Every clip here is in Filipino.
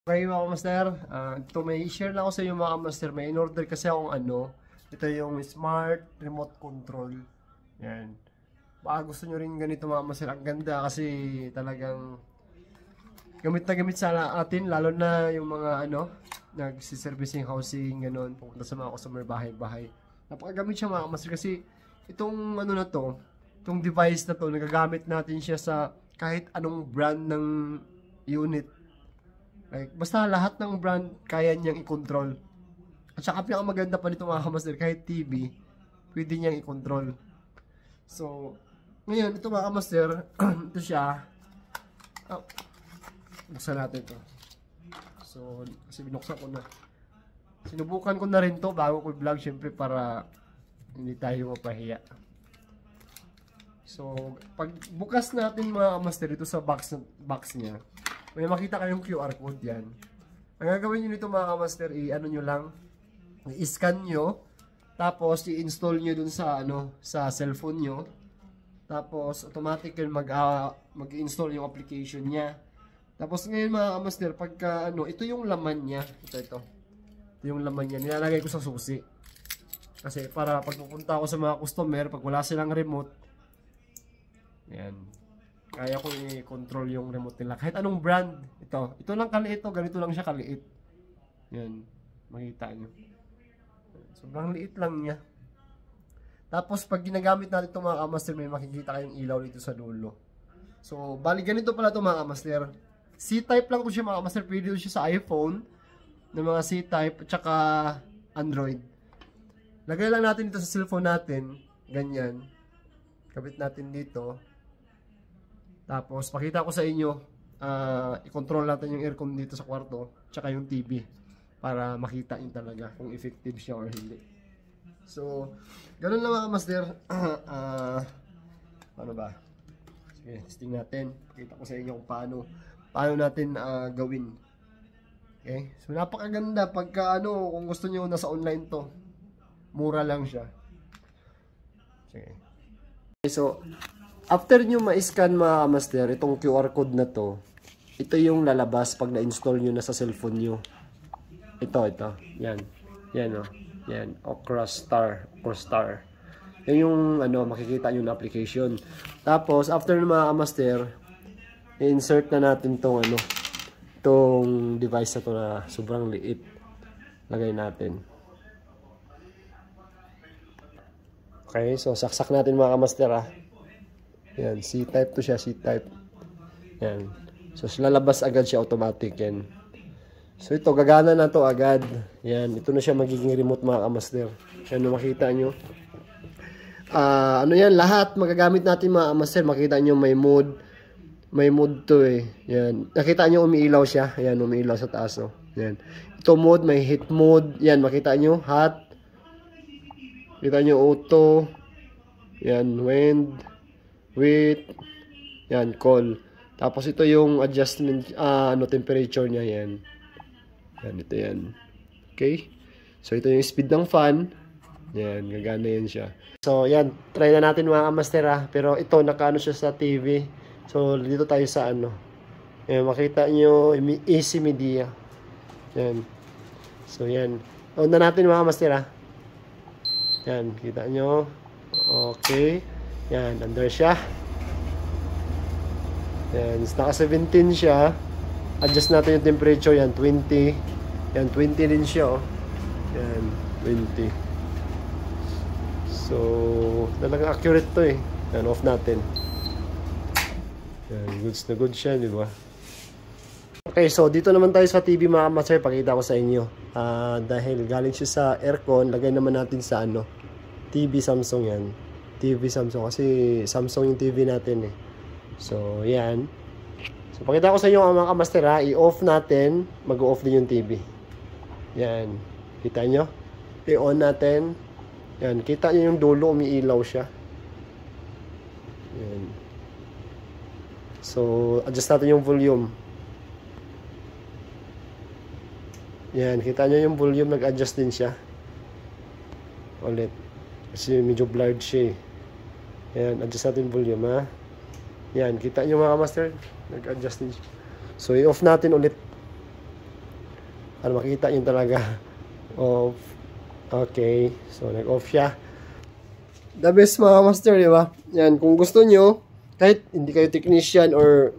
Okay mga master, ito may share lang ako sa inyo mga master. May in-order kasi akong ito yung smart remote control. Yan. Baka gusto nyo rin ganito mga master. Ang ganda kasi talagang gamit na gamit sa atin, lalo na yung mga nagsiservicing housing, ganun, pupunta sa mga customer bahay-bahay. Napakagamit siya mga master kasi itong na to, itong device na to, nagagamit natin siya sa kahit anong brand ng unit. Like, basta lahat ng brand kaya niyang i-control. At saka pinakamaganda pa nito mga kamaster, kahit TV, pwede niyang i-control. So, ngayon, ito mga kamaster, ito siya. Oh, buksan natin ito. So, kasi binuksan ko na. Sinubukan ko na rin to bago ko i-vlog, syempre para hindi tayo mapahiya. So, pag bukas natin mga kamaster, ito sa box niya, may makita kayong QR code yan. Ang gagawin nyo nito mga kamaster, i-ano nyo lang, i-scan nyo, tapos i-install nyo dun sa, sa cellphone nyo. Tapos, automatic yun mag-install yung application niya. Tapos ngayon mga kamaster, pagka, ito yung laman niya. Ito yung laman niya. Nilalagay ko sa susi. Kasi para pag pupunta ako sa mga customer, pag wala silang remote, yan. Kaya ko i-control yung remote nila. Kahit anong brand. Ito lang kaliit to. Ganito lang siya kaliit. Yan. Makita nyo. Sobrang liit lang niya. Tapos pag ginagamit natin itong mga kamaster, may makikita kayong ilaw dito sa dulo. So, bali ganito pala itong mga kamaster. C-type lang ito siya mga kamaster. Pwede ito siya sa iPhone. Ng mga C-type. At saka Android. Lagay lang natin dito sa cellphone natin. Ganyan. Kabit natin dito. Tapos, pakita ko sa inyo, i-control natin yung aircon dito sa kwarto, tsaka yung TV, para makita nyo talaga kung effective siya or hindi. So, ganun lang mga master. Paano ba? Sige, testing natin. Pakita ko sa inyo kung paano natin gawin. Okay? So, napakaganda pagka kung gusto nyo nasa online to, mura lang siya. Sige. Okay, so, after nyo ma-scan mga master, itong QR code na to, ito yung lalabas pag na-install nyo na sa cellphone nyo. Ito. Yan. Yan o. Yan. Okra Star. Yan yung makikita nyo na application. Tapos, after mga master, i-insert na natin tong itong device na to na sobrang liit. Lagay natin. Okay, so saksak natin mga master Yan, C-type to siya, C-type. Yan. So, lalabas agad siya automatic yan. So, ito, gagana na to agad. Yan, ito na siya magiging remote mga kamaster. Yan, makita nyo. Yan, lahat magagamit natin mga kamaster. Makita nyo may mode. May mode to Yan. Nakita nyo umiilaw siya. Yan, umiilaw sa taas. Yan. Ito mode, may heat mode. Yan, makita nyo, hot. Makita nyo, auto. Yan, wind. With yan, call. Tapos ito yung adjustment temperature niya yan. Yan, ito yan. Okay? So ito yung speed ng fan. Yan, gagana yan siya. So yan, try na natin mga kamaster pero ito nakaano siya sa TV. So dito tayo sa Yan, makita nyo AC media. Yan. So yan. On na natin mga kamaster Yan, kita nyo. Okay. Yan, under siya. Yan, naka 17 siya. Adjust natin yung temperature. Yan, 20. Yan, 20 din siya. Yan, 20. So, talagang accurate to Yan, off natin. Yan, goods na good siya, di ba? Okay, so dito naman tayo sa TV mga kamaster. Pakita ko sa inyo. Dahil galing siya sa aircon, lagay naman natin sa TV Samsung yan. TV Samsung kasi Samsung yung TV natin So yan. So pakita ko sa inyo mga kamaster i-off natin, mag-off din yung TV. Yan. Kita nyo? I-on natin. Yan, kita nyo yung dulo umiilaw siya. Yan. So adjust natin yung volume. Yan, kita nyo yung volume, nag-adjust din siya. Ulit. Kasi medyo blurred siya Yan, adjust natin volume Yan, kita nyo mga master, nag-adjust din siya. So, i-off natin ulit. Para makita nyo talaga. Off. Okay. So, nag-off siya. The best mga master, di ba? Yan, kung gusto nyo, kahit hindi kayo technician or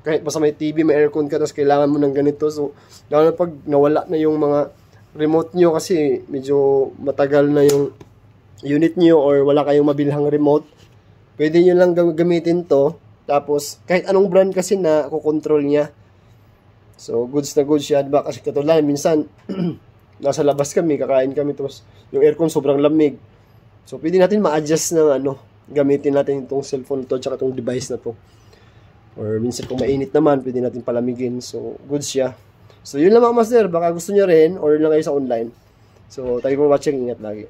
kahit basta may TV, may aircon ka, tapos kailangan mo ng ganito. So, lalo na pag nawala na yung mga remote nyo kasi medyo matagal na yung unit nyo or wala kayong mabilhang remote, pwede nyo lang gamitin to. Tapos, kahit anong brand kasi na kukontrol niya. So, goods na goods siya. Diba? Kasi katulad, minsan, nasa labas kami, kakain kami, tapos yung aircon sobrang lamig. So, pwede natin ma-adjust ng gamitin natin itong cellphone to, tsaka itong device na to. Or minsan kung mainit naman, pwede natin palamigin. So, goods siya. So, yun lang mga master. Baka gusto nyo rin, or lang kayo sa online. So, tayo po watching. Ingat lagi.